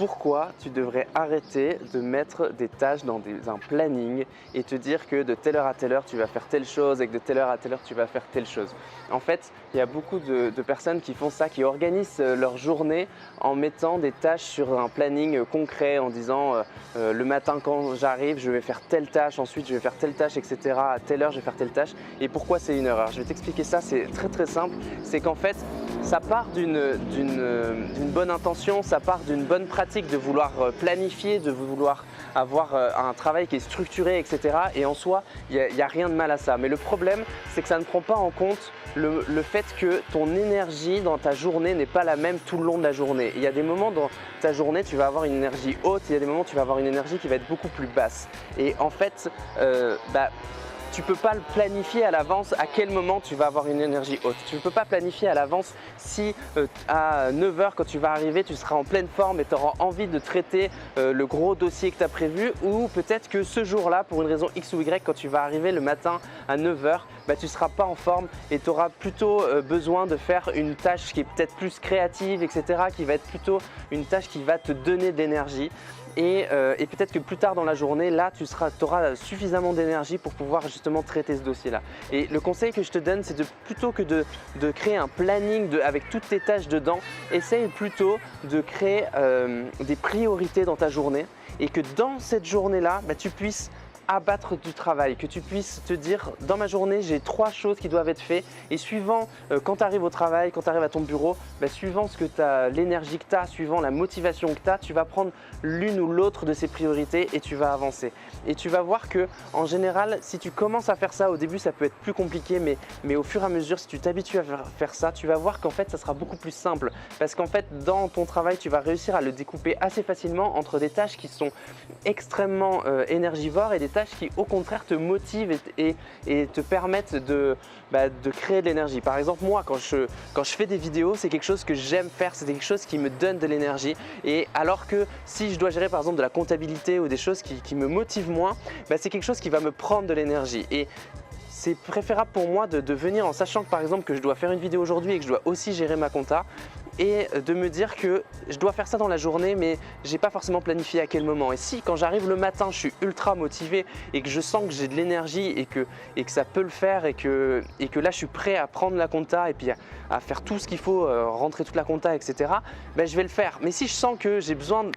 pourquoi tu devrais arrêter de mettre des tâches dans un planning et te dire que de telle heure à telle heure tu vas faire telle chose et que de telle heure à telle heure tu vas faire telle chose. En fait, il y a beaucoup de personnes qui font ça, qui organisent leur journée en mettant des tâches sur un planning concret, en disant le matin quand j'arrive je vais faire telle tâche, ensuite je vais faire telle tâche, etc. À telle heure je vais faire telle tâche. Et pourquoi c'est une erreur? Je vais t'expliquer ça, c'est très simple. C'est qu'en fait, ça part d'une bonne intention, ça part d'une bonne pratique de vouloir planifier, de vouloir avoir un travail qui est structuré, etc. Et en soi, il n'y a rien de mal à ça. Mais le problème, c'est que ça ne prend pas en compte le fait que ton énergie dans ta journée n'est pas la même tout le long de la journée. Il y a des moments dans ta journée, tu vas avoir une énergie haute, il y a des moments où tu vas avoir une énergie qui va être beaucoup plus basse. Et en fait, tu ne peux pas le planifier à l'avance à quel moment tu vas avoir une énergie haute. Tu ne peux pas planifier à l'avance si à 9 h quand tu vas arriver, tu seras en pleine forme et tu auras envie de traiter le gros dossier que tu as prévu, ou peut-être que ce jour-là, pour une raison X ou Y, quand tu vas arriver le matin à 9 h, tu ne seras pas en forme et tu auras plutôt besoin de faire une tâche qui est peut-être plus créative, etc., qui va être plutôt une tâche qui va te donner de l'énergie. Et peut-être que plus tard dans la journée, là, tu auras suffisamment d'énergie pour pouvoir justement traiter ce dossier-là. Et le conseil que je te donne, c'est plutôt que de créer un planning avec toutes tes tâches dedans, essaye plutôt de créer des priorités dans ta journée et que dans cette journée-là, tu puisses abattre du travail, que tu puisses te dire dans ma journée j'ai 3 choses qui doivent être faites, et suivant quand tu arrives au travail, quand tu arrives à ton bureau, suivant l'énergie que tu as, suivant la motivation que tu as, tu vas prendre l'une ou l'autre de ces priorités et tu vas avancer. Et tu vas voir que en général, si tu commences à faire ça au début, ça peut être plus compliqué, mais au fur et à mesure, si tu t'habitues à faire ça, tu vas voir qu'en fait ça sera beaucoup plus simple, parce qu'en fait dans ton travail tu vas réussir à le découper assez facilement entre des tâches qui sont extrêmement énergivores et des tâches qui au contraire te motivent et te permettent de créer de l'énergie. Par exemple, moi quand je fais des vidéos, c'est quelque chose que j'aime faire, c'est quelque chose qui me donne de l'énergie, et alors que si je dois gérer par exemple de la comptabilité ou des choses qui me motivent moins, c'est quelque chose qui va me prendre de l'énergie. Et c'est préférable pour moi de venir en sachant que par exemple que je dois faire une vidéo aujourd'hui et que je dois aussi gérer ma compta, et de me dire que je dois faire ça dans la journée, mais je n'ai pas forcément planifié à quel moment. Et si quand j'arrive le matin, je suis ultra motivé et que je sens que j'ai de l'énergie et que ça peut le faire, et que là je suis prêt à prendre la compta et puis à faire tout ce qu'il faut, rentrer toute la compta, etc., je vais le faire. Mais si je sens que j'ai besoin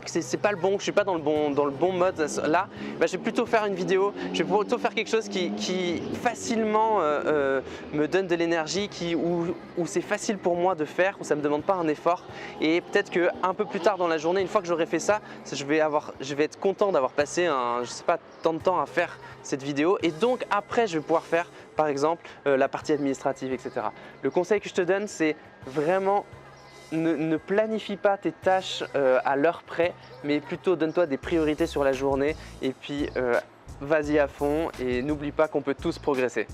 c'est pas le bon, je suis pas dans le bon mode là, je vais plutôt faire une vidéo, je vais plutôt faire quelque chose qui facilement me donne de l'énergie, où c'est facile pour moi de faire, où ça me demande pas un effort. Et peut-être que un peu plus tard dans la journée, une fois que j'aurai fait ça, je vais être content d'avoir passé je sais pas, tant de temps à faire cette vidéo, et donc après je vais pouvoir faire par exemple la partie administrative, etc. Le conseil que je te donne, c'est vraiment ne planifie pas tes tâches à l'heure près, mais plutôt donne-toi des priorités sur la journée, et puis vas-y à fond et n'oublie pas qu'on peut tous progresser.